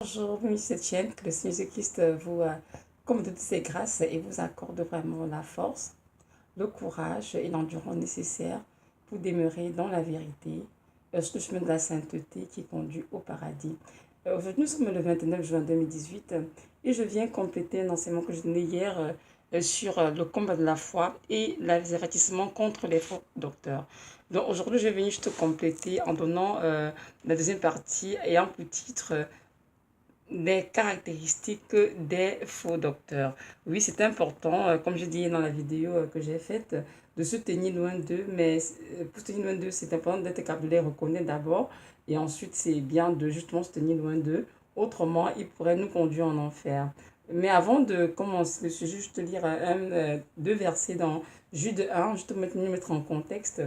Bonjour, bienvenue sur cette chaîne, que le Seigneur Jésus-Christ vous comble de toutes ses grâces et vous accorde vraiment la force, le courage et l'endurance nécessaires pour demeurer dans la vérité, sur le chemin de la sainteté qui conduit au paradis. Aujourd'hui, nous sommes le 29 juin 2018 et je viens compléter un enseignement que je donnais hier sur le combat de la foi et l'avertissement contre les faux docteurs. Donc aujourd'hui, je vais venir juste compléter en donnant la deuxième partie ayant pour titre des caractéristiques des faux docteurs. Oui, c'est important, comme je dis dans la vidéo que j'ai faite, de se tenir loin d'eux, mais pour se tenir loin d'eux, c'est important d'être capable de les reconnaître d'abord, et ensuite c'est bien de justement se tenir loin d'eux, autrement ils pourraient nous conduire en enfer. Mais avant de commencer le sujet, je te lire deux versets dans Jude 1, juste pour nous mettre en contexte,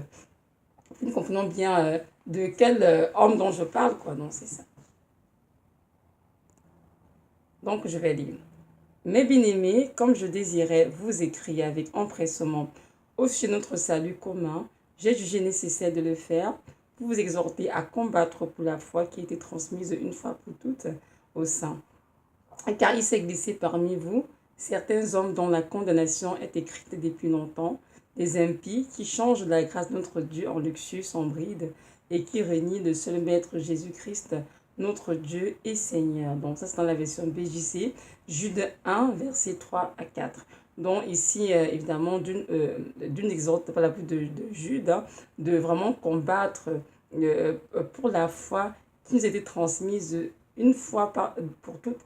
pour que nous comprenions bien de quel homme dont je parle, quoi, non, c'est ça. Donc, je vais lire. Mes bien-aimés, comme je désirais vous écrire avec empressement au sujet de notre salut commun, j'ai jugé nécessaire de le faire pour vous exhorter à combattre pour la foi qui a été transmise une fois pour toutes aux saints. Car il s'est glissé parmi vous certains hommes dont la condamnation est écrite depuis longtemps, des impies qui changent la grâce de notre Dieu en luxure sans bride et qui renient le seul Maître Jésus-Christ, notre Dieu et Seigneur. Donc ça c'est dans la version BJC, Jude 1, versets 3 à 4. Donc ici, évidemment, d'une exhortation par la bouche de Jude, hein, de vraiment combattre pour la foi qui nous a été transmise une fois pour toutes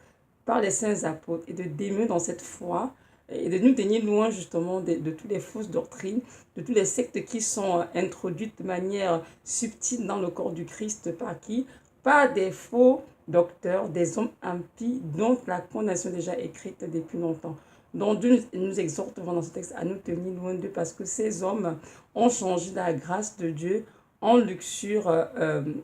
par les saints apôtres et de demeurer dans cette foi et de nous tenir loin justement de toutes les fausses doctrines, de toutes les sectes qui sont introduites de manière subtile dans le corps du Christ par qui? Par des faux docteurs, des hommes impies dont la condamnation est déjà écrite depuis longtemps. Donc Dieu nous exhorte dans ce texte à nous tenir loin d'eux parce que ces hommes ont changé la grâce de Dieu en luxure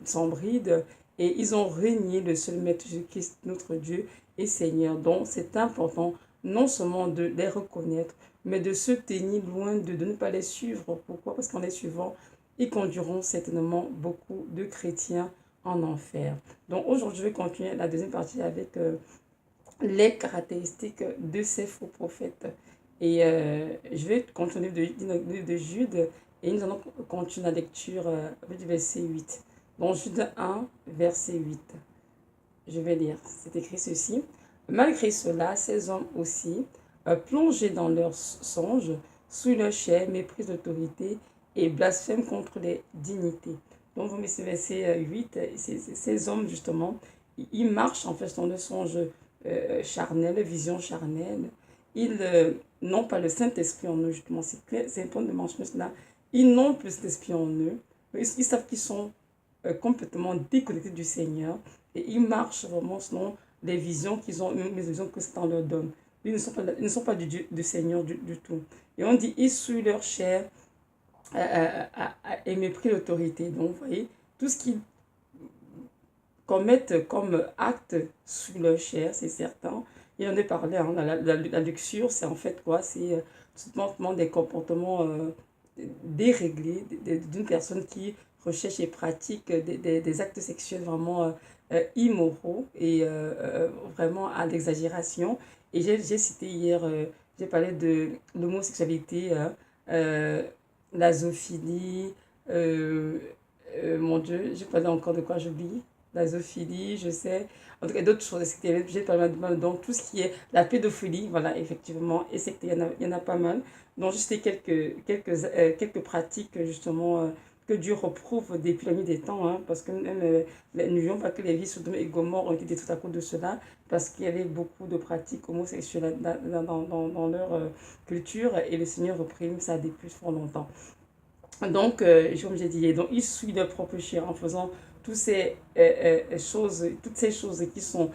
sans bride et ils ont renié le seul Maître Jésus-Christ, notre Dieu et Seigneur. Donc c'est important non seulement de les reconnaître, mais de se tenir loin d'eux, de ne pas les suivre. Pourquoi? Parce qu'en les suivant, ils conduiront certainement beaucoup de chrétiens en enfer. Donc aujourd'hui, je vais continuer la deuxième partie avec les caractéristiques de ces faux prophètes. Et je vais continuer de Jude et nous allons continuer la lecture du verset 8. Donc Jude 1, verset 8. Je vais lire. C'est écrit ceci. Malgré cela, ces hommes aussi, plongés dans leurs songes, sous leur chair, méprisent l'autorité et blasphèment contre les dignités. Donc, vous mettez ce verset 8, ces hommes, justement, ils marchent en fait dans le songe charnel, vision charnelle. Ils n'ont pas le Saint-Esprit en eux, justement. C'est important de mentionner cela. Ils n'ont plus d'esprit en eux. Ils savent qu'ils sont complètement déconnectés du Seigneur. Et ils marchent vraiment selon les visions qu'ils ont, les visions que Satan leur donne. Ils ne sont pas du Dieu, du Seigneur du tout. Et on dit, ils souillent leur chair et méprisent l'autorité. Donc, vous voyez, tout ce qu'ils commettent comme acte sous leur chair, c'est certain. Il en a parlé, hein, la luxure, c'est en fait quoi? C'est tout simplement des comportements déréglés d'une personne qui recherche et pratique des actes sexuels vraiment immoraux et vraiment à l'exagération. Et j'ai cité hier, j'ai parlé de l'homosexualité, la zoophilie, mon Dieu, j'ai parlé encore de quoi j'oublie, la zoophilie, je sais, en tout cas d'autres choses, j'ai parlé de donc tout ce qui est la pédophilie, voilà, effectivement, et c'est qu'il y en a pas mal. Donc juste quelques pratiques justement que Dieu reprouve depuis la nuit des temps, hein, parce que même n'oublions pas que les vies Sodome et Gomorrhe ont été détruites à cause de cela, parce qu'il y avait beaucoup de pratiques homosexuelles dans leur culture, et le Seigneur reprime ça depuis fort longtemps. Donc, comme j'ai dit, donc, ils suivent leur propre chair en faisant toutes ces choses qui sont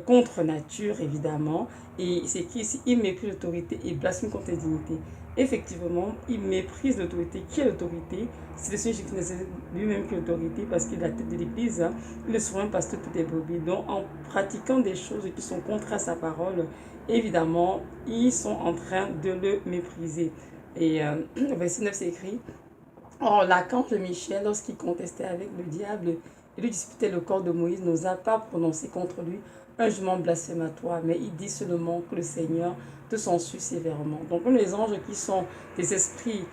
contre nature, évidemment. Et c'est qu'ils méprisent l'autorité et blasphèment contre la dignité. Effectivement, ils méprisent l'autorité. Qui est l'autorité? C'est le Seigneur Jésus lui-même qui est l'autorité parce qu'il est la tête de l'Église. Hein. Il est souverain pasteur de toutes les brebis. Donc, en pratiquant des choses qui sont contraires à sa parole, évidemment, ils sont en train de le mépriser. Et verset 9, c'est écrit. Or, l'archange Michel, lorsqu'il contestait avec le diable, et lui disputait le corps de Moïse, n'osa pas prononcer contre lui un jugement blasphématoire, mais il dit seulement que le Seigneur te censure sévèrement. Donc les anges qui sont des esprits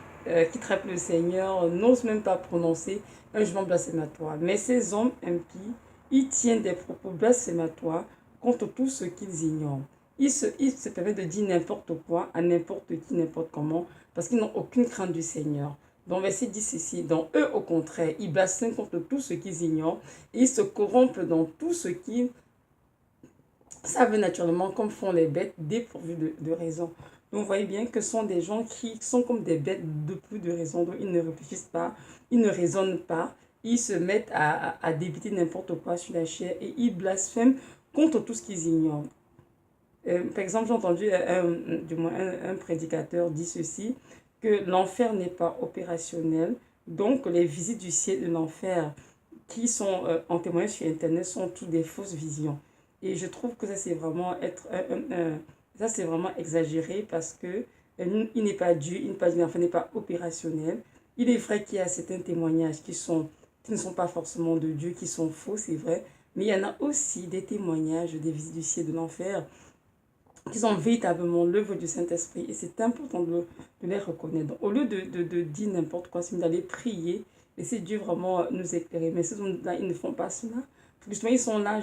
qui trappent le Seigneur n'osent même pas prononcer un jugement blasphématoire. Mais ces hommes impies, ils tiennent des propos blasphématoires contre tout ce qu'ils ignorent. Ils se permettent de dire n'importe quoi à n'importe qui, n'importe comment, parce qu'ils n'ont aucune crainte du Seigneur. Donc, verset 10 ceci, donc eux, au contraire, ils blasphèment contre tout ce qu'ils ignorent, et ils se corrompent dans tout ce qu'ils savent naturellement, comme font les bêtes, dépourvues de raison. Donc, vous voyez bien que ce sont des gens qui sont comme des bêtes de plus de raison, donc ils ne réfléchissent pas, ils ne raisonnent pas, ils se mettent à débiter n'importe quoi sur la chair, et ils blasphèment contre tout ce qu'ils ignorent. Par exemple, j'ai entendu du moins un prédicateur dire ceci, que l'enfer n'est pas opérationnel, donc les visites du ciel et de l'enfer qui sont en témoignage sur Internet sont toutes des fausses visions. Et je trouve que ça, c'est vraiment ça, c'est vraiment exagéré parce que il n'est pas Dieu, il n'est pas Dieu, l'enfer n'est pas opérationnel. Il est vrai qu'il y a certains témoignages qui ne sont pas forcément de Dieu, qui sont faux, c'est vrai, mais il y en a aussi des témoignages des visites du ciel et de l'enfer qui sont véritablement l'œuvre du Saint-Esprit. Et c'est important de les reconnaître. Donc, au lieu de dire n'importe quoi, c'est d'aller prier, laisser Dieu vraiment nous éclairer. Mais ces hommes-là, ils ne font pas cela. Justement, ils sont là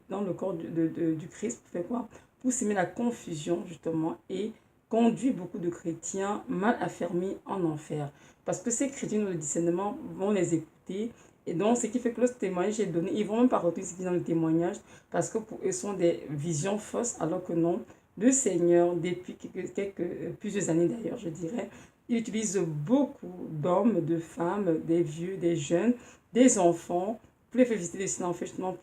dans le corps du Christ pour faire quoi? Pour s'aimer la confusion, justement, et conduire beaucoup de chrétiens mal affermis en enfer. Parce que ces chrétiens, le discernement, vont les écouter. Et donc, ce qui fait que le témoignage est donné, ils ne vont même pas retenir ce qui est dans le témoignage parce que pour eux, ce sont des visions fausses, alors que non. Le Seigneur, depuis plusieurs années d'ailleurs, je dirais, il utilise beaucoup d'hommes, de femmes, des vieux, des jeunes, des enfants, pour les faire visiter le Saint-Enfer, justement,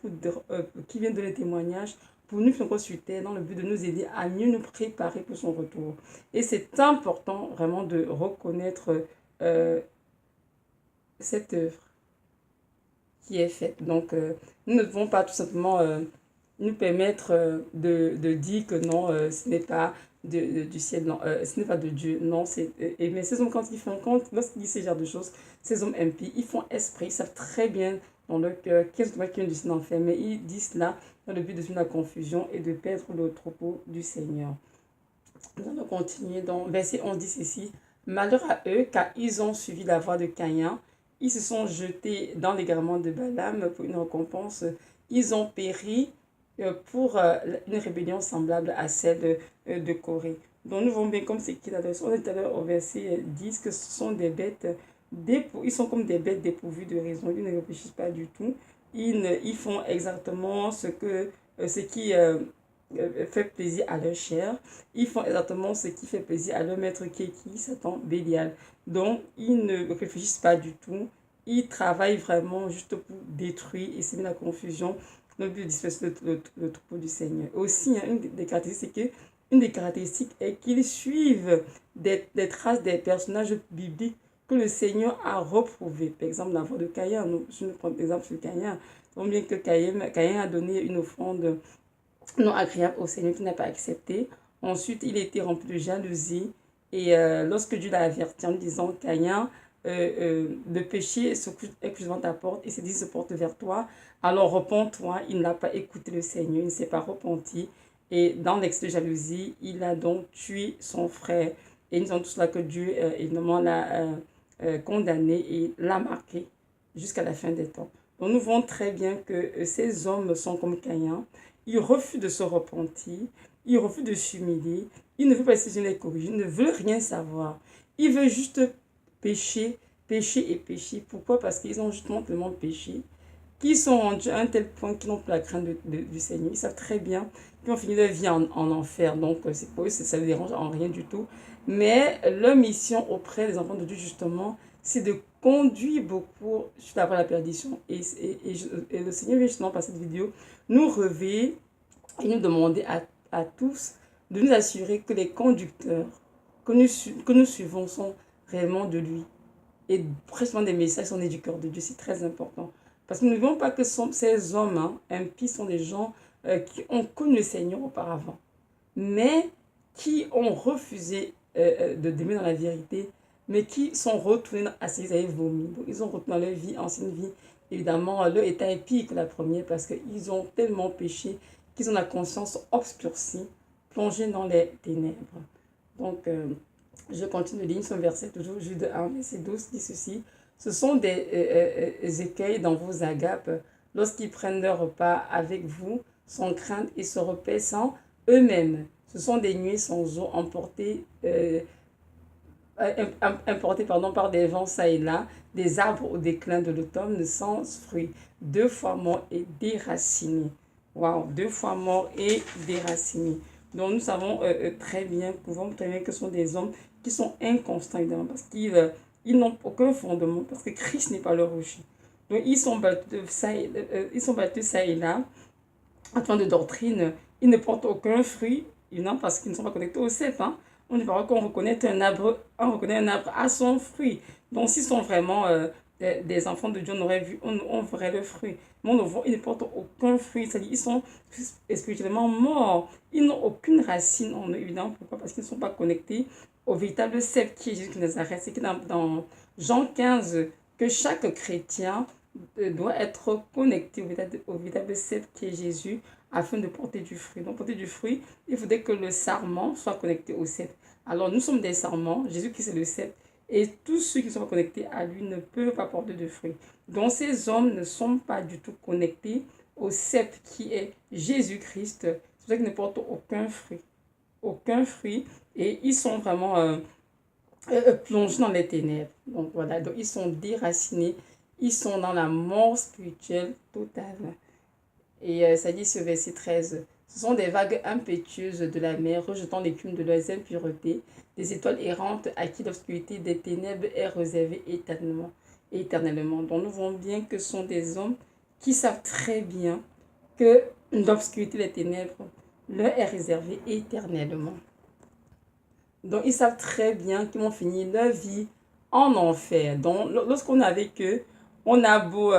qui viennent donner témoignage pour nous faire sur terre, dans le but de nous aider à mieux nous préparer pour son retour. Et c'est important vraiment de reconnaître cette œuvre qui est faite. Donc, nous ne devons pas tout simplement nous permettre de dire que non, ce n'est pas du ciel, non, ce n'est pas de Dieu. Non, mais ces hommes, lorsqu'ils disent ce genre de choses, ces hommes impies, ils font esprit, ils savent très bien dans leur cœur qu'est-ce qui est du ciel d'enfer, mais ils disent cela dans le but de faire la confusion et de perdre le troupeau du Seigneur. Nous allons continuer dans verset 11 dit ceci. Malheur à eux, car ils ont suivi la voie de Caïn. Ils se sont jetés dans l'égarement de Balaam pour une récompense. Ils ont péri pour une rébellion semblable à celle de Corée. Donc nous voyons bien comme c'est qu'il a dit. On est tout à l'heure au verset 10 que ce sont des bêtes, ils sont comme des bêtes dépourvues de raison. Ils ne réfléchissent pas du tout. Ils font exactement ce qui fait plaisir à leur chair. Ils font exactement ce qui fait plaisir à leur maître qui est qui, Satan, Bélial. Donc, ils ne réfléchissent pas du tout. Ils travaillent vraiment juste pour détruire et semer la confusion dans le but de disperser le troupeau du Seigneur. Aussi, hein, une des caractéristiques est qu'ils suivent des traces des personnages bibliques que le Seigneur a reprouvés. Par exemple, la voix de Caïn. Je vais prendre l'exemple sur Caïn. Donc, bien que Caïn a donné une offrande non agréable au Seigneur qui n'a pas accepté. Ensuite, il était rempli de jalousie. Et lorsque Dieu l'a averti en lui disant, Caïn, le péché est devant ta porte et ses dit se porte vers toi, alors repens-toi. Il n'a pas écouté le Seigneur, il ne s'est pas repenti. Et dans l'excès de jalousie, il a donc tué son frère. Et nous savons tous là que Dieu, évidemment, l'a condamné et l'a marqué jusqu'à la fin des temps. Donc nous voyons très bien que ces hommes sont comme Caïn. Ils refusent de se repentir, ils refusent de s'humilier, ils ne veulent pas essayer de les corriger, ils ne veulent rien savoir. Ils veulent juste pécher, pécher et pécher. Pourquoi? Parce qu'ils ont justement tellement péché, qu'ils sont rendus à un tel point qu'ils n'ont plus la crainte du Seigneur. Ils savent très bien qu'ils ont fini leur vie en enfer. Donc, c'est pour eux, ça ne les dérange en rien du tout. Mais leur mission auprès des enfants de Dieu, justement, c'est de conduire beaucoup sur la voie de la perdition. Et le Seigneur vient justement par cette vidéo nous réveiller et nous demander à tous de nous assurer que les conducteurs que nous suivons sont réellement de lui. Et presque des messages sont nés du cœur de Dieu, c'est très important. Parce que nous ne voyons pas que ces hommes impies sont des gens qui ont connu le Seigneur auparavant, mais qui ont refusé de demeurer dans la vérité, mais qui sont retournés à ce qu'ils avaient vomi. Donc, ils ont retourné dans leur vie, ancienne vie, évidemment, leur état est pire que la première parce qu'ils ont tellement péché qu'ils ont la conscience obscurcie, plongée dans les ténèbres. Donc, je continue de lire son verset, toujours Jude 1, verset 12, dit ceci. Ce sont des écueils dans vos agapes lorsqu'ils prennent leur repas avec vous, sans crainte et se repaissant eux-mêmes. Ce sont des nuées sans eau importées par des vents çà et là, des arbres au déclin de l'automne sans fruits, 2 fois morts et déracinés. Waouh, 2 fois morts et déracinés. Donc nous savons très bien, pouvons très bien que ce sont des hommes qui sont inconstants, évidemment, parce qu'ils ils n'ont aucun fondement, parce que Christ n'est pas leur rocher. Donc ils sont battus ça et là, en termes de doctrine, ils ne portent aucun fruit, non, parce qu'ils ne sont pas connectés au cep. Hein. On ne parle qu'on reconnaît on reconnaît un arbre à son fruit. Donc s'ils sont vraiment des enfants de Dieu, on verrait le fruit. Mais ils ne portent aucun fruit, c'est-à-dire ils sont spirituellement morts. Ils n'ont aucune racine en eux, évidemment. Pourquoi? Parce qu'ils ne sont pas connectés au véritable cep qui est Jésus de Nazareth. C'est que dans Jean 15, que chaque chrétien doit être connecté au véritable cep qui est Jésus afin de porter du fruit. Donc, porter du fruit, il faudrait que le sarment soit connecté au cep. Alors, nous sommes des sarments, Jésus qui c'est le cep, et tous ceux qui ne sont pas connectés à lui ne peuvent pas porter de fruit. Donc, ces hommes ne sont pas du tout connectés au cep qui est Jésus-Christ. C'est pour ça qu'ils ne portent aucun fruit. Aucun fruit. Et ils sont vraiment plongés dans les ténèbres. Donc, voilà. Donc, ils sont déracinés. Ils sont dans la mort spirituelle totale. Et ça dit sur verset 13. Ce sont des vagues impétueuses de la mer, rejetant l'écume de leurs impuretés, des étoiles errantes à qui l'obscurité des ténèbres est réservée éternellement. Donc nous voyons bien que ce sont des hommes qui savent très bien que l'obscurité des ténèbres leur est réservée éternellement. Donc ils savent très bien qu'ils vont finir leur vie en enfer. Donc lorsqu'on est avec eux, on a beau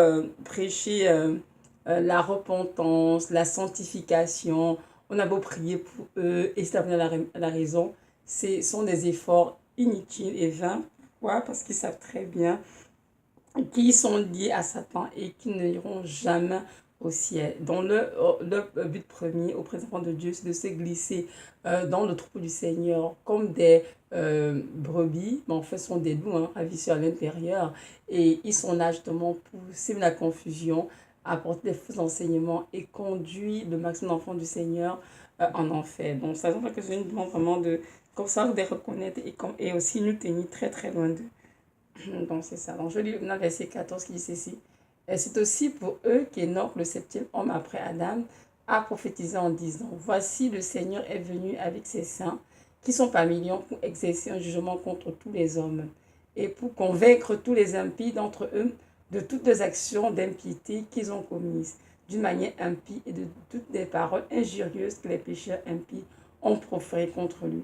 prêcher la repentance, la sanctification, on a beau prier pour eux et s'abonner à la raison, ce sont des efforts inutiles et vains. Pourquoi? Parce qu'ils savent très bien qu'ils sont liés à Satan et qu'ils n'iront jamais au ciel. Donc le but premier au présent de Dieu, c'est de se glisser dans le troupeau du Seigneur comme des brebis, mais en fait ce sont des loups, hein, ravisseurs à l'intérieur, et ils sont là justement pour semer la confusion, apporter des faux enseignements et conduire le maximum d'enfants du Seigneur en enfer. Donc ça veut dire que je nous demande vraiment de, comme ça, de les reconnaître et aussi nous tenir très très loin d'eux. Donc c'est ça. Donc je lis maintenant le verset 14 qui dit ceci. Et c'est aussi pour eux qu'Enoch, le 7e homme après Adam, a prophétisé en disant: Voici le Seigneur est venu avec ses saints, qui sont par millions, pour exercer un jugement contre tous les hommes, et pour convaincre tous les impies d'entre eux de toutes les actions d'impiété qu'ils ont commises, d'une manière impie, et de toutes les paroles injurieuses que les pécheurs impies ont proférées contre lui.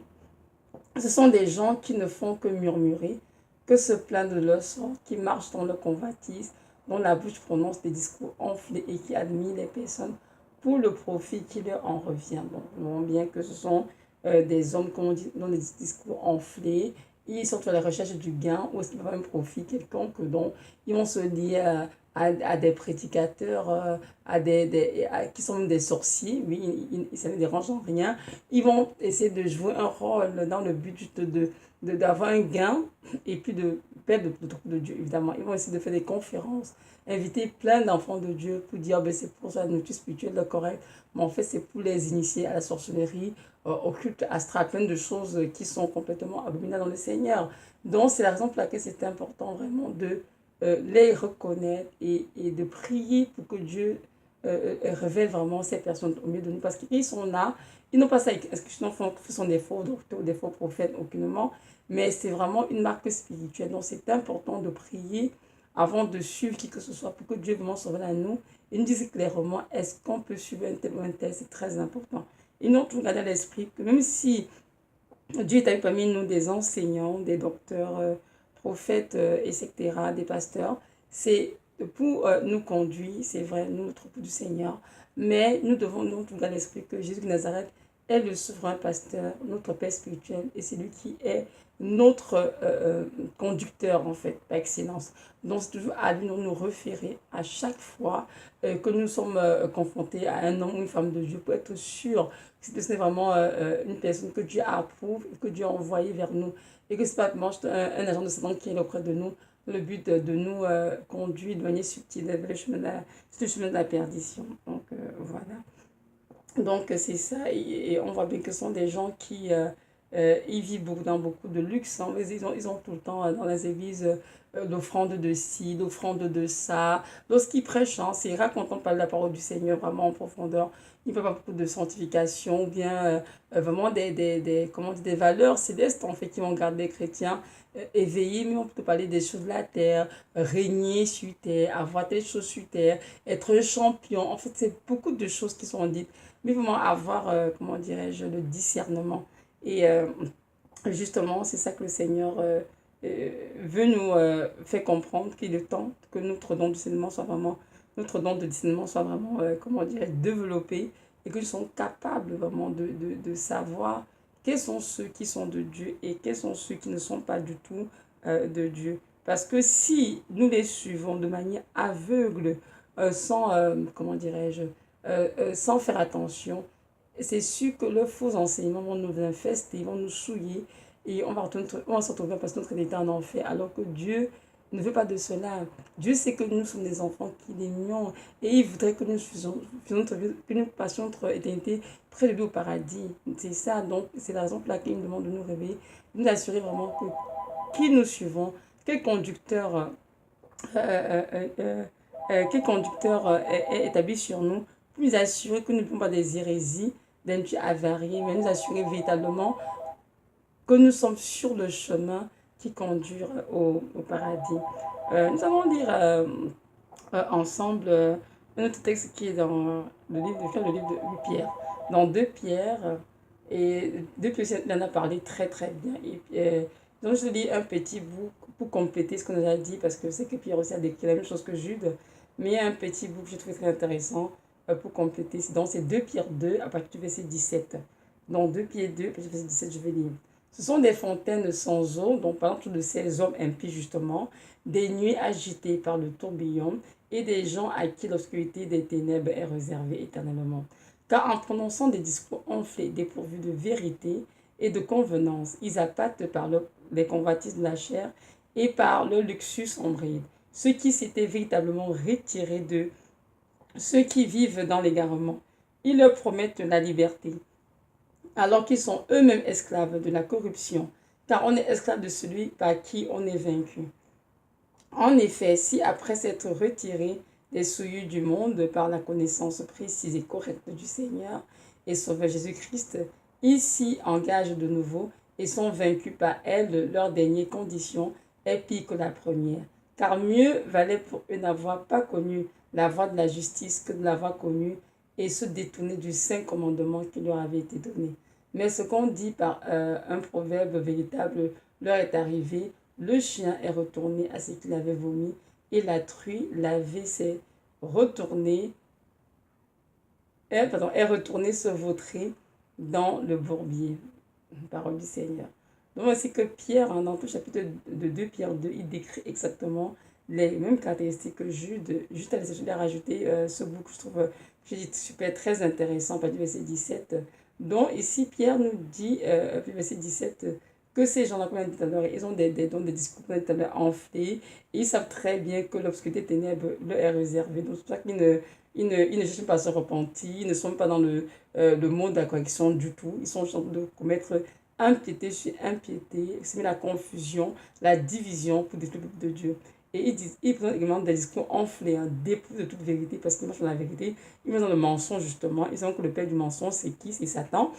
Ce sont des gens qui ne font que murmurer, que se plaindre de leur sort, qui marchent dans leur convoitise, dont la bouche prononce des discours enflés et qui admirent les personnes pour le profit qui leur en revient. Donc, nous voyons bien que ce sont des hommes qui ont des discours enflés, ils sont à la recherche du gain ou est-ce qu'ils vont avoir un profit quelconque, donc ils vont se lier à des prédicateurs, qui sont des sorciers, oui, ça ne les dérange en rien. Ils vont essayer de jouer un rôle dans le but juste d'avoir un gain et puis de perdre le troupeau de Dieu, évidemment. Ils vont essayer de faire des conférences, inviter plein d'enfants de Dieu pour dire c'est pour ça la nourriture spirituelle correcte, mais en fait c'est pour les initier à la sorcellerie, au culte astral, plein de choses qui sont complètement abominables dans le Seigneur. Donc c'est la raison pour laquelle c'est important vraiment de les reconnaître et de prier pour que Dieu révèle vraiment ces personnes au milieu de nous, parce qu'ils sont là, ils n'ont pas ça, est-ce que ce sont des faux docteurs, des faux prophètes, aucunement, mais c'est vraiment une marque spirituelle. Donc c'est important de prier avant de suivre qui que ce soit pour que Dieu vraiment se révèle à nous et nous dise clairement est-ce qu'on peut suivre un tel ou un tel. C'est très important. Et nous tout garder à l'esprit que même si Dieu est parmi nous des enseignants, des docteurs, prophètes, etc., des pasteurs, c'est pour nous conduire, c'est vrai, nous, le troupeau du Seigneur, mais nous devons nous garder à l'esprit que Jésus de Nazareth est le souverain pasteur, notre Père spirituel, et c'est lui qui est notre conducteur, en fait, par excellence. Donc, c'est toujours à lui de nous référer à chaque fois que nous sommes confrontés à un homme ou une femme de Dieu pour être sûr que cette personne est vraiment une personne que Dieu approuve et que Dieu a envoyé vers nous. Et que ce n'est pas un agent de Satan qui est auprès de nous. Le but de nous conduire de manière subtile vers le chemin de la perdition. Donc, voilà. Donc, c'est ça. Et on voit bien que ce sont des gens qui ils vivent dans beaucoup de luxe. Hein. Ils ont tout le temps dans les églises l'offrande de ci, l'offrande de ça. Lorsqu'ils prêchent, hein, c'est rare quand on parle de la parole du Seigneur vraiment en profondeur. Il ne fait pas beaucoup de sanctification ou bien vraiment comment dire, des valeurs célestes en fait qui vont garder les chrétiens éveillés. Mais on peut parler des choses de la terre, régner sur terre, avoir des choses sur terre, être champion. En fait, c'est beaucoup de choses qui sont dites. Mais vraiment avoir, comment dirais-je, le discernement. Et justement, c'est ça que le Seigneur veut nous faire comprendre qu'il est temps que notre don de discernement soit vraiment, comment dirais développé et que nous soyons capables vraiment de savoir quels sont ceux qui sont de Dieu et quels sont ceux qui ne sont pas du tout de Dieu. Parce que si nous les suivons de manière aveugle, sans, comment dirais-je, sans faire attention, c'est sûr que leurs faux enseignements vont nous infester, ils vont nous souiller et on va se retrouver à passer notre état en enfer alors que Dieu ne veut pas de cela. Dieu sait que nous sommes des enfants qu'il aime et il voudrait que que nous passions notre éternité près de lui au paradis. C'est ça, donc c'est la raison pour laquelle il nous demande de nous réveiller, de nous assurer vraiment que qui nous suivons, quel conducteur, est établi sur nous, pour nous assurer que nous ne pouvons pas des hérésies, d'un Dieu avarié, mais nous assurer véritablement que nous sommes sur le chemin qui conduit au paradis. Nous allons lire ensemble un autre texte qui est dans le livre de Pierre. Dans 2 Pierre, et 2 Pierre, il en a parlé très très bien. Et, donc je lis un petit bout pour compléter ce qu'on nous a dit, parce que c'est que Pierre aussi a décrit la même chose que Jude, mais il y a un petit bout que j'ai trouvé très intéressant pour compléter. Donc c'est 2 Pierre 2 à partir du verset 17. Donc 2 Pierre 2, à partir du verset 17, je vais lire. Ce sont des fontaines sans eau, donc par exemple de ces hommes impies justement, des nuits agitées par le tourbillon et des gens à qui l'obscurité des ténèbres est réservée éternellement. Car en prononçant des discours enflés, dépourvus de vérité et de convenance, ils appâtent par les convoitises de la chair et par le luxus en bride, ceux qui s'étaient véritablement retirés de ceux qui vivent dans l'égarement. Ils leur promettent la liberté, alors qu'ils sont eux-mêmes esclaves de la corruption, car on est esclave de celui par qui on est vaincu. En effet, si après s'être retiré des souillures du monde par la connaissance précise et correcte du Seigneur et Sauveur Jésus-Christ, ils s'y engagent de nouveau et sont vaincus par elle, leur dernière condition est pire que la première. Car mieux valait pour eux n'avoir pas connu la voie de la justice que de l'avoir connue et se détourner du saint commandement qui leur avait été donné. Mais ce qu'on dit par un proverbe véritable leur est arrivé, le chien est retourné à ce qu'il avait vomi et la truie lavée s'est retournée, est retournée se vautrer dans le bourbier. Parole du Seigneur. Donc voici que Pierre, dans tout chapitre de 2 Pierre 2, il décrit exactement les mêmes caractéristiques que Jude. Juste à l'essai de rajouter ce bout que je trouve super très intéressant, par du verset 17. Donc ici, Pierre nous dit, verset 17, que ces gens-là, comme on a dit tout à l'heure, ils ont des discours enflés. Et ils savent très bien que l'obscurité ténèbres leur est réservée. Donc c'est pour ça qu'ils ne cherchent pas à se repentir. Ils ne sont pas dans le monde de la correction du tout. Ils sont en train de commettre impiété sur impiété, semer la confusion, la division pour détruire le peuple de Dieu. Et ils présentent également des discours enflés, hein, dépourvus de toute vérité, parce qu'ils marchent dans la vérité. Ils marchent dans le mensonge, justement. Ils savent que le père du mensonge, c'est qui? C'est Satan.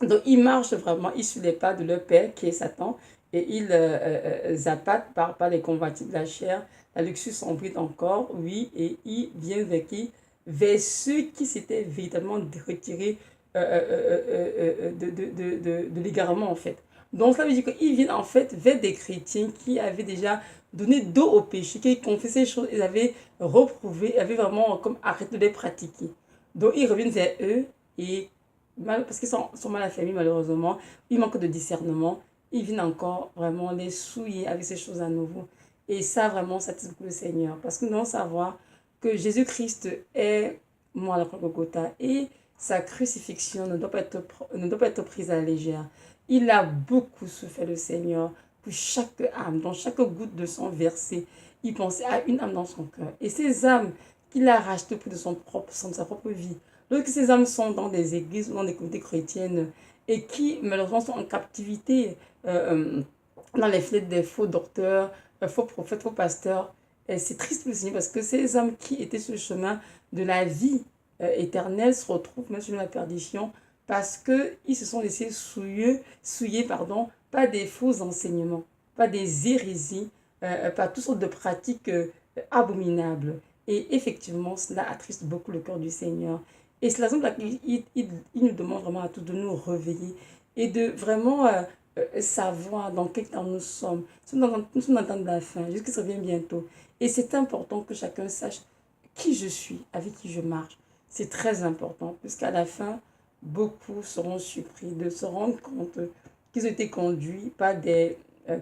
Donc, ils marchent vraiment, ils suivent les pas de leur père, qui est Satan, et ils appâtent par les convoitises de la chair, la luxure sombrite encore, oui, et ils viennent vers ceux qui s'étaient véritablement retirés de l'égarement, en fait. Donc, ça veut dire qu'ils viennent, en fait, vers des chrétiens qui avaient déjà donné dos au péché, qui confessaient ces choses, ils avaient reprouvé, avaient vraiment comme arrêté de les pratiquer. Donc, ils reviennent vers eux et parce qu'ils sont mal affermis malheureusement, ils manquent de discernement, ils viennent encore vraiment les souiller avec ces choses à nouveau. Et ça, vraiment, ça satisfait beaucoup le Seigneur. Parce que nous devons savoir que Jésus-Christ est mort à la croix de Golgotha et sa crucifixion ne doit pas être prise à la légère. Il a beaucoup souffert, le Seigneur, pour chaque âme, dans chaque goutte de sang versé. Il pensait à une âme dans son cœur. Et ces âmes qu'il a rachetées au prix de son propre sang, de sa propre vie, lorsque ces âmes sont dans des églises ou dans des communautés chrétiennes et qui, malheureusement, sont en captivité dans les filets des faux docteurs, faux prophètes, faux pasteurs, c'est triste pour le Seigneur parce que ces âmes qui étaient sur le chemin de la vie éternelle se retrouvent même sur la perdition parce qu'ils se sont laissés souiller par des faux enseignements, par des hérésies, par toutes sortes de pratiques abominables. Et effectivement, cela attriste beaucoup le cœur du Seigneur. Et c'est la raison pour laquelle il nous demande vraiment à tous de nous réveiller et de vraiment savoir dans quel temps nous sommes. Nous sommes dans le temps de la fin, jusqu'à ce qu'il revienne bientôt. Et c'est important que chacun sache qui je suis, avec qui je marche. C'est très important, puisqu'à la fin, beaucoup seront surpris de se rendre compte qu'ils ont été conduits par des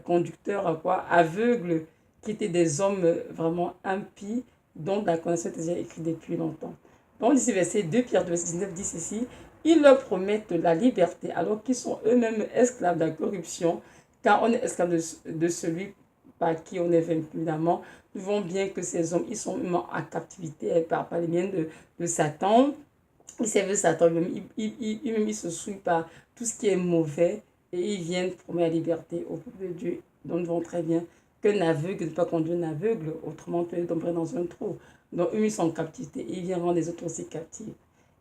conducteurs aveugles, qui étaient des hommes vraiment impies, dont la connaissance était déjà écrite depuis longtemps. Donc, ici, verset 2, Pierre 2, verset 19 dit ceci, ils leur promettent la liberté, alors qu'ils sont eux-mêmes esclaves de la corruption, car on est esclave de celui par qui on est vaincu, évidemment. Nous voyons bien que ces hommes, ils sont même en captivité par les biens de Satan. Ils servent Satan, ils se souillent par tout ce qui est mauvais et ils viennent promettre la liberté au peuple de Dieu. Donc, nous voyons très bien qu'un aveugle ne peut pas conduire un aveugle, autrement, tu es tombé dans un trou. Donc, eux, ils sont en captivité et ils viennent rendre les autres aussi captifs.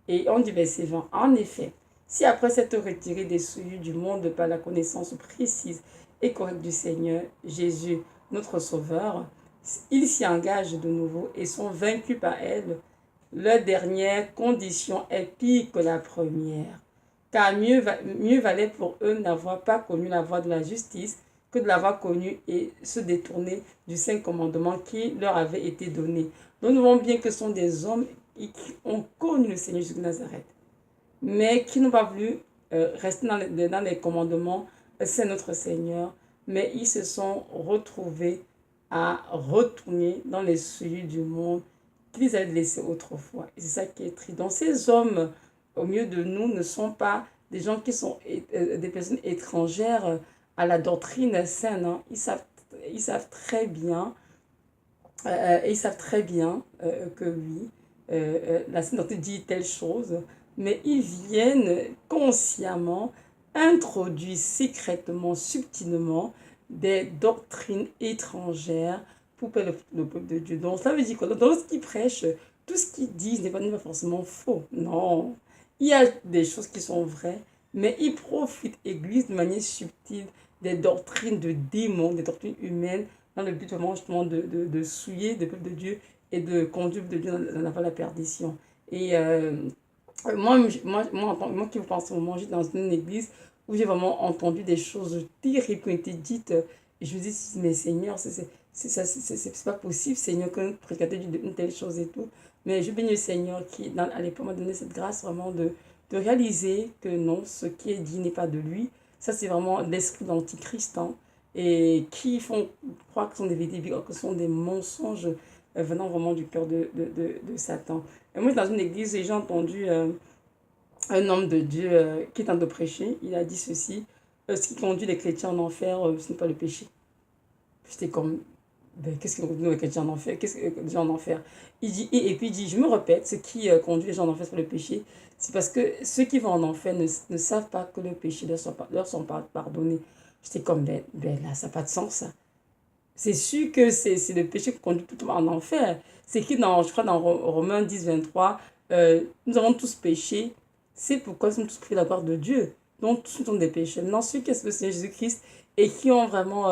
Et on dit verset 20, en effet, si après s'être retiré des souillures du monde par la connaissance précise et correcte du Seigneur, Jésus, notre Sauveur, ils s'y engagent de nouveau et sont vaincus par elle, leur dernière condition est pire que la première. Car mieux valait pour eux n'avoir pas connu la voie de la justice que de l'avoir connue et se détourner du Saint commandement qui leur avait été donné. Donc nous voyons bien que ce sont des hommes qui ont connu le Seigneur Jésus de Nazareth, mais qui n'ont pas voulu rester dans les commandements, c'est notre Seigneur, mais ils se sont retrouvés à retourner dans les souillures du monde qu'ils avaient laissés autrefois. Et c'est ça qui est triste. Donc ces hommes, au milieu de nous, ne sont pas des gens qui sont des personnes étrangères à la doctrine saine. Hein. Ils savent très bien, que oui, la sainte doctrine dit telle chose, mais ils viennent consciemment introduire secrètement, subtilement, des doctrines étrangères pour perdre le peuple de Dieu. Donc, cela veut dire que dans ce qu'ils prêchent, tout ce qu'ils disent n'est pas forcément faux. Non. Il y a des choses qui sont vraies, mais ils profitent, Église, de manière subtile, des doctrines de démons, des doctrines humaines, dans le but vraiment justement de souiller le peuple de Dieu et de conduire le peuple de Dieu dans la perdition. Et moi qui vous pense au moment, j'étais dans une église où j'ai vraiment entendu des choses terribles qui ont été dites. Et je me dis, mais Seigneur, c'est pas possible, Seigneur, qu'un prédicateur dise une telle chose et tout. Mais je bénis le Seigneur qui, à l'époque, m'a donné cette grâce vraiment de réaliser que non, ce qui est dit n'est pas de lui. Ça, c'est vraiment l'esprit d'antichrist, hein, et qui font croire que ce sont des vérités, que ce sont des mensonges venant vraiment du cœur de Satan. Et moi, dans une église, j'ai entendu un homme de Dieu qui est en train de prêcher. Il a dit ceci, ce qui conduit les chrétiens en enfer, ce n'est pas le péché. J'étais comme, ben, qu'est-ce qui conduit les chrétiens en enfer? Qu'est-ce que les gens en enfer? Il dit, et puis il dit, je me répète, ce qui conduit les gens en enfer, c'est pas le péché. C'est parce que ceux qui vont en enfer ne savent pas que le péché leur sont pas pardonnés. J'étais comme, ben là, ça n'a pas de sens, ça. C'est sûr que c'est le péché qui conduit tout le monde en enfer. C'est écrit dans, je crois, dans Romains 10, 23, nous avons tous péché, c'est pourquoi nous sommes tous privés de la gloire de Dieu. Donc, tous sont des péchés. Maintenant, ceux qui sont le Seigneur Jésus-Christ et qui ont vraiment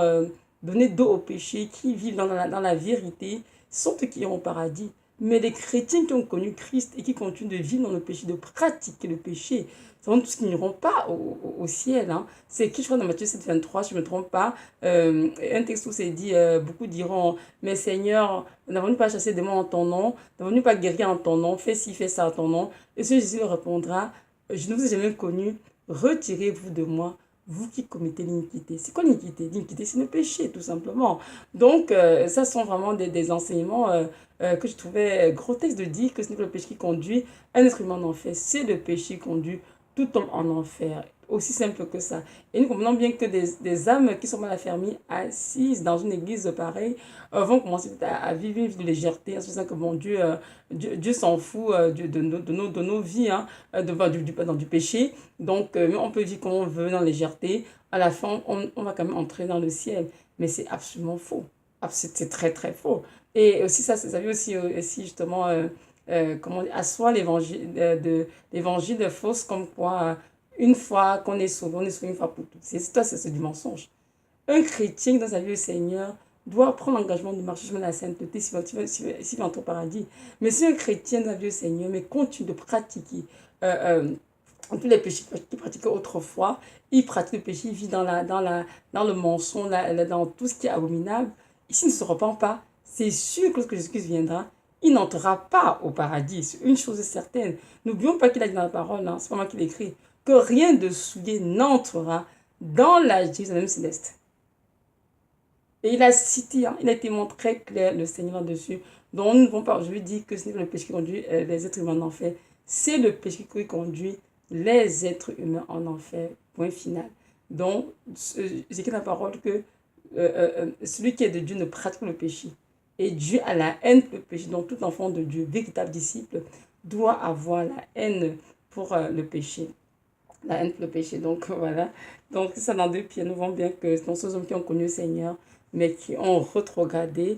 donné dos au péché, qui vivent dans la vérité, sont ceux qui iront au paradis. Mais les chrétiens qui ont connu Christ et qui continuent de vivre dans le péché, de pratiquer le péché, c'est vraiment tous qui n'iront pas au ciel. Hein. C'est qui, je crois, dans Matthieu 7, 23, si je ne me trompe pas, un texte où c'est dit, beaucoup diront, mais Seigneur, n'avons-nous pas chassé des démons en ton nom, n'avons-nous pas guéri en ton nom, fais ci, fais ça en ton nom. Et ce Jésus leur répondra, je ne vous ai jamais connu, retirez-vous de moi, vous qui commettez l'iniquité. C'est quoi l'iniquité? L'iniquité, c'est le péché, tout simplement. Donc, ça sont vraiment des enseignements que je trouvais grotesques de dire que ce n'est pas le péché qui conduit un être humain en enfer, c'est le péché qui conduit tout homme en enfer. Aussi simple que ça. Et nous comprenons bien que des âmes qui sont mal affermies, assises dans une église pareille, vont commencer à vivre une vie de légèreté, en se disant que bon Dieu, Dieu s'en fout de nos vies, hein, dans du péché. Donc, on peut vivre comme on veut, dans la légèreté. À la fin, on va quand même entrer dans le ciel. Mais c'est absolument faux. C'est très, très faux. Et aussi, ça vient aussi justement, comment dire, asseoir l'évangile de fausse, comme quoi, une fois qu'on est sauvé, on est sauvé une fois pour toutes. C'est du mensonge. Un chrétien dans sa vie au Seigneur doit prendre l'engagement de marcher sur la sainteté s'il va entrer au paradis. Mais si un chrétien dans sa vie au Seigneur, mais continue de pratiquer tous les péchés qu'il pratiquait autrefois, il pratique le péché, il vit dans le mensonge, dans tout ce qui est abominable, s'il ne se repent pas, c'est sûr que lorsque Jésus-Christ viendra, il n'entrera pas au paradis. C'est une chose est certaine. N'oublions pas qu'il a dit dans la parole, hein, c'est pas moi qui l'écris, que rien de souillé n'entrera dans la Jérusalem céleste. Et il a cité, hein, il a été montré très clair, le Seigneur là-dessus. Donc, nous ne pouvons pas aujourd'hui dire que ce n'est pas le péché qui conduit les êtres humains en enfer. C'est le péché qui conduit les êtres humains en enfer. Point final. Donc, j'ai écrit la parole que celui qui est de Dieu ne pratique pas le péché. Et Dieu a la haine pour le péché. Donc, tout enfant de Dieu, véritable disciple, doit avoir la haine pour le péché. La haine pour le péché. Donc, voilà. Donc, ça dans 2 Pierre, nous voyons bien que ce sont ceux hommes qui ont connu le Seigneur, mais qui ont retrogradé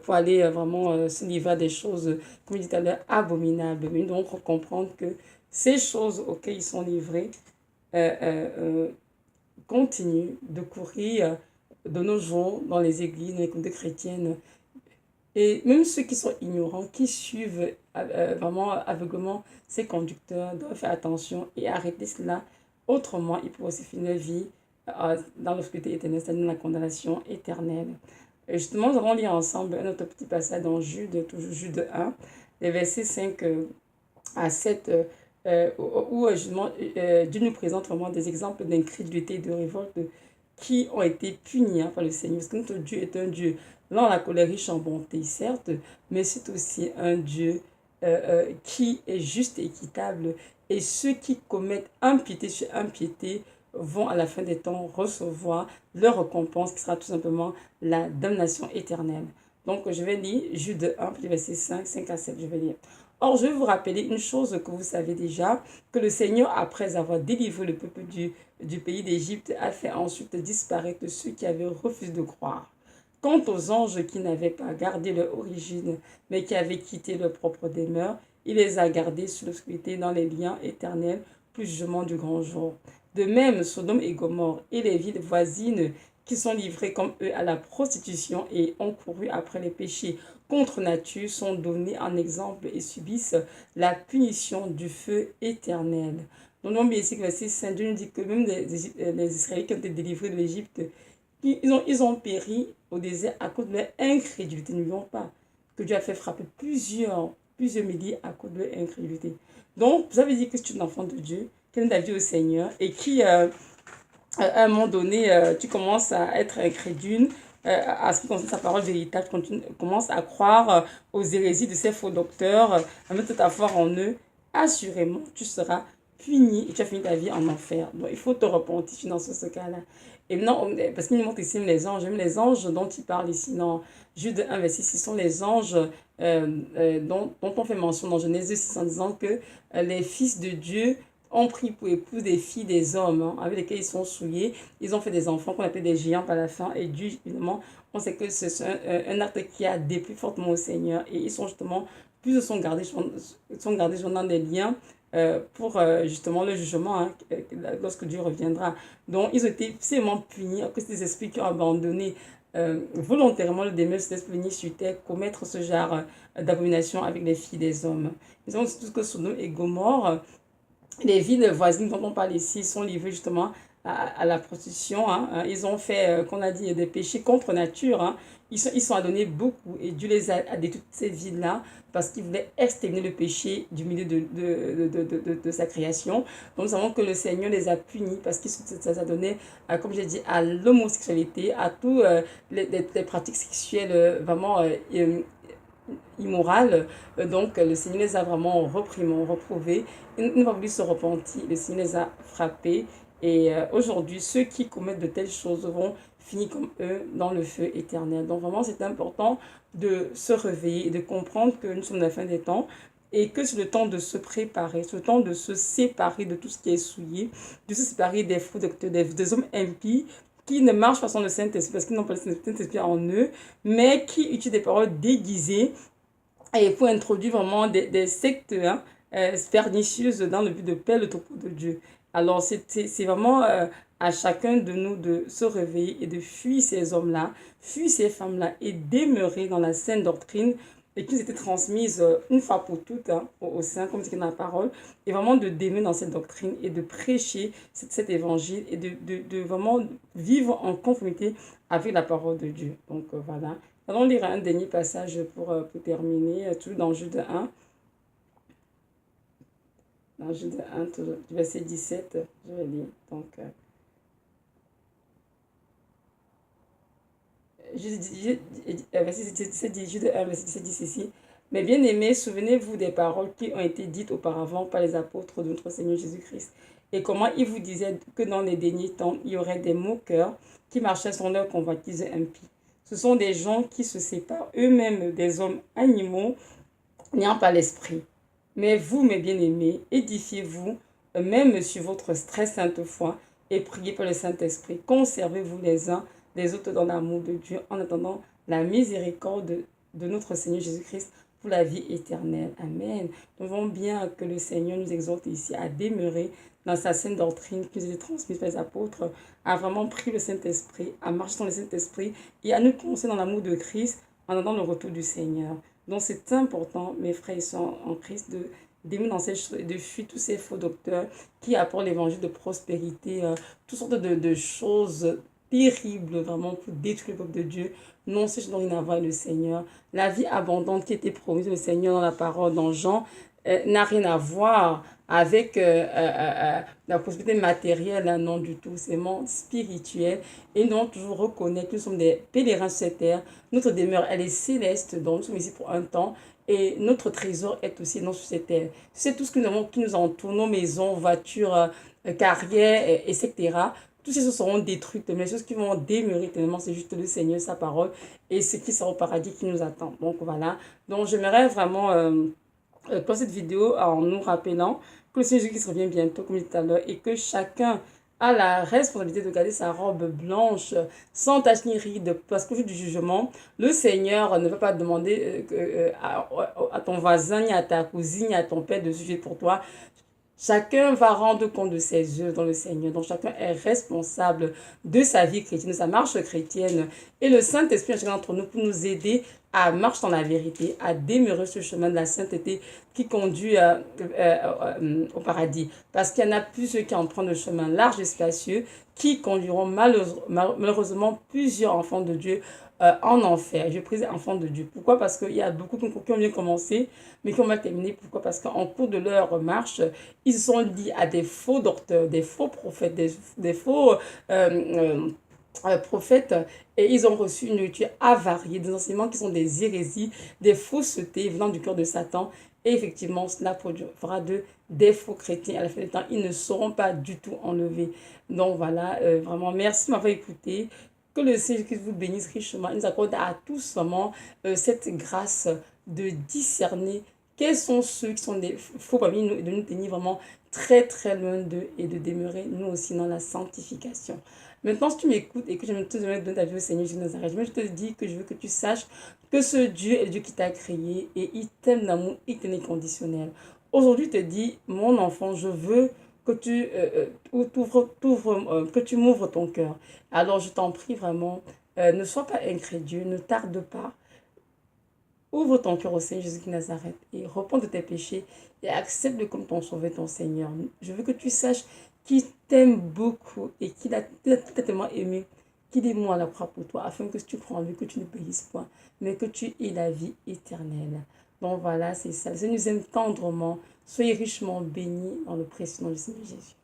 pour aller vraiment se livrer à des choses, comme je disais tout à l'heure, abominables. Mais donc, comprendre que ces choses auxquelles ils sont livrés continuent de courir de nos jours dans les églises, dans les communautés chrétiennes. Et même ceux qui sont ignorants, qui suivent vraiment aveuglement ces conducteurs, doivent faire attention et arrêter cela. Autrement, ils pourraient aussi finir leur vie dans l'obscurité éternelle, c'est-à-dire dans la condamnation éternelle. Et justement, nous allons lire ensemble un autre petit passage dans Jude, toujours Jude 1, les versets 5 à 7, où justement Dieu nous présente vraiment des exemples d'incrédulité et de révolte qui ont été punis par le Seigneur. Parce que notre Dieu est un Dieu lent à la colère, riche en bonté, certes, mais c'est aussi un Dieu qui est juste et équitable. Et ceux qui commettent impiété sur impiété vont à la fin des temps recevoir leur récompense qui sera tout simplement la damnation éternelle. Donc je vais lire Jude 1, verset 5 à 7, je vais lire. Or, je vais vous rappeler une chose que vous savez déjà, que le Seigneur, après avoir délivré le peuple du pays d'Égypte, a fait ensuite disparaître ceux qui avaient refusé de croire. Quant aux anges qui n'avaient pas gardé leur origine, mais qui avaient quitté leur propre demeure, il les a gardés sous l'obscurité dans les liens éternels, plus jugement du grand jour. De même, Sodome et Gomorrhe et les villes voisines qui sont livrées comme eux à la prostitution et ont couru après les péchés contre nature sont donnés en exemple et subissent la punition du feu éternel. Donc, on bien ici que verset 5, Dieu nous dit que même les Israélites qui ont été délivrés de l'Égypte, ils ont péri au désert à cause de leur incrédulité. N'oublions pas que Dieu a fait frapper plusieurs milliers à cause de leur incrédulité. Donc, ça veut dire que tu es un enfant de Dieu, qui donne ta vie au Seigneur et qui, à un moment donné, tu commences à être incrédule à ce qui concerne sa parole véritable, tu commences à croire aux hérésies de ces faux docteurs, à mettre ta foi en eux, assurément, tu seras puni et tu as fini ta vie en enfer. Donc, il faut te repentir dans ce cas-là. Et non, parce qu'il nous montre ici les anges dont il parle ici dans Jude 1, verset 6, sont les anges dont on fait mention dans Genèse 6 en disant que les fils de Dieu ont pris pour épouse des filles des hommes hein, avec lesquels ils sont souillés. Ils ont fait des enfants qu'on appelle des géants par la fin. Et Dieu, évidemment, on sait que c'est un acte qui a déplu fortement au Seigneur. Et ils sont justement, plus sont gardés dans des liens pour justement le jugement hein, lorsque Dieu reviendra. Donc, ils ont été seulement punis à cause des esprits qui ont abandonné volontairement le demeure de venir sur terre, commettre ce genre d'abomination avec les filles des hommes. Nous avons tout ce que Sodome et Gomorrhe, les villes voisines dont on parle ici sont livrées justement à la prostitution. Ils ont fait, qu'on a dit, des péchés contre nature. Ils sont adonnés beaucoup et Dieu les a détruits toutes ces villes-là parce qu'il voulait exterminer le péché du milieu de sa création. Donc nous savons que le Seigneur les a punis parce qu'ils sont adonnés, comme j'ai dit, à l'homosexualité, à tous les pratiques sexuelles vraiment immorales. Donc le Seigneur les a vraiment reprouvés. Ils n'ont pas voulu se repentir. Le Seigneur les a frappés. Et aujourd'hui, ceux qui commettent de telles choses vont finir comme eux dans le feu éternel. Donc vraiment, c'est important de se réveiller et de comprendre que nous sommes à la fin des temps et que c'est le temps de se préparer, c'est le temps de se séparer de tout ce qui est souillé, de se séparer des fous, des hommes impies qui ne marchent pas sans le Saint-Esprit parce qu'ils n'ont pas le Saint-Esprit en eux, mais qui utilisent des paroles déguisées et pour introduire vraiment des sectes pernicieuses dans le but de perdre le troupeau de Dieu. Alors, c'est vraiment à chacun de nous de se réveiller et de fuir ces hommes-là, fuir ces femmes-là et demeurer dans la saine doctrine et qui nous était transmise une fois pour toutes au sein, comme c'est dans la parole, et vraiment de demeurer dans cette doctrine et de prêcher cet évangile et de vraiment vivre en conformité avec la parole de Dieu. Donc, voilà. Allons lire un dernier passage pour terminer, tout dans Jude 1. Dans Jude 1, du verset 17, je vais lire. Donc, verset 17 dit, Jude 1, verset 17 dit ceci. Mais bien aimés, souvenez-vous des paroles qui ont été dites auparavant par les apôtres de notre Seigneur Jésus-Christ. Et comment ils vous disaient que dans les derniers temps, il y aurait des moqueurs qui marchaient sur leur convoitise impie. Ce sont des gens qui se séparent eux-mêmes des hommes animaux, n'ayant pas l'esprit. Mais vous, mes bien-aimés, édifiez-vous, même sur votre très sainte foi, et priez pour le Saint-Esprit. Conservez-vous les uns les autres dans l'amour de Dieu, en attendant la miséricorde de notre Seigneur Jésus-Christ pour la vie éternelle. Amen. Nous voyons bien que le Seigneur nous exhorte ici à demeurer dans sa sainte doctrine qui nous a été transmise par les apôtres, à vraiment prier le Saint-Esprit, à marcher dans le Saint-Esprit et à nous conserver dans l'amour de Christ en attendant le retour du Seigneur. Donc c'est important, mes frères et sœurs en Christ, d'aimer dans ces choses et de fuir tous ces faux docteurs qui apportent l'évangile de prospérité, toutes sortes de choses terribles vraiment pour détruire le peuple de Dieu. Non, c'est n'ont rien à voir avec le Seigneur. La vie abondante qui était promise au Seigneur dans la parole, dans Jean, n'a rien à voir avec la prospérité matérielle, non du tout. C'est vraiment spirituel. Et nous devons toujours reconnaître que nous sommes des pèlerins sur cette terre. Notre demeure, elle est céleste, donc nous sommes ici pour un temps. Et notre trésor est aussi non sur cette terre. C'est tout ce que nous avons qui nous entoure, nos maisons, voitures, carrières, etc. Toutes ces choses seront détruites, mais les choses qui vont demeurer tellement, c'est juste le Seigneur, sa parole, et ce qui sera au paradis qui nous attend. Donc voilà. Donc j'aimerais vraiment pour cette vidéo en nous rappelant que le Seigneur Jésus-Christ revient bientôt, comme je disais tout à l'heure, et que chacun a la responsabilité de garder sa robe blanche, sans tache ni ride, parce qu'au jour du jugement, le Seigneur ne va pas demander à ton voisin, ni à ta cousine, ni à ton père de sujet pour toi. Chacun va rendre compte de ses œuvres dans le Seigneur. Donc chacun est responsable de sa vie chrétienne, de sa marche chrétienne. Et le Saint-Esprit est chacun d'entre nous pour nous aider à marcher dans la vérité, à demeurer sur le chemin de la sainteté qui conduit au paradis. Parce qu'il y en a plusieurs qui empruntent le chemin large et spacieux qui conduiront malheureusement plusieurs enfants de Dieu en enfer. Je prie enfants de Dieu. Pourquoi? Parce qu'il y a beaucoup qui ont bien commencé, mais qui ont mal terminé. Pourquoi? Parce qu'en cours de leur marche, ils sont liés à des faux docteurs, des faux prophètes, des faux prophètes, et ils ont reçu une nourriture avariée, des enseignements qui sont des hérésies, des faussetés venant du cœur de Satan. Et effectivement, cela fera des faux chrétiens. À la fin du temps, ils ne seront pas du tout enlevés. Donc voilà, vraiment, merci de m'avoir écouté. Que le Seigneur vous bénisse richement. Il nous accorde à tous vraiment cette grâce de discerner quels sont ceux qui sont des faux parmi nous et de nous tenir vraiment très très loin d'eux et de demeurer nous aussi dans la sanctification. Maintenant, si tu m'écoutes et que je te donne ta vie au Seigneur Jésus de Nazareth, je te dis que je veux que tu saches que ce Dieu est le Dieu qui t'a créé et il t'aime d'amour éternel et conditionnel. Aujourd'hui, il te dit, mon enfant, je veux que que tu m'ouvres ton cœur. Alors, je t'en prie vraiment, ne sois pas incrédule, ne tarde pas. Ouvre ton cœur au Seigneur Jésus de Nazareth et repens de tes péchés et accepte-le comme ton sauveur, ton Seigneur. Je veux que tu saches qui t'aime beaucoup et qui t'a tellement aimé, qui dit moi la croix pour toi, afin que si tu crois en lui, que tu ne périsses point, mais que tu aies la vie éternelle. Donc voilà, c'est ça. Le Seigneur nous aime tendrement. Soyez richement bénis dans le précieux nom du Seigneur Jésus.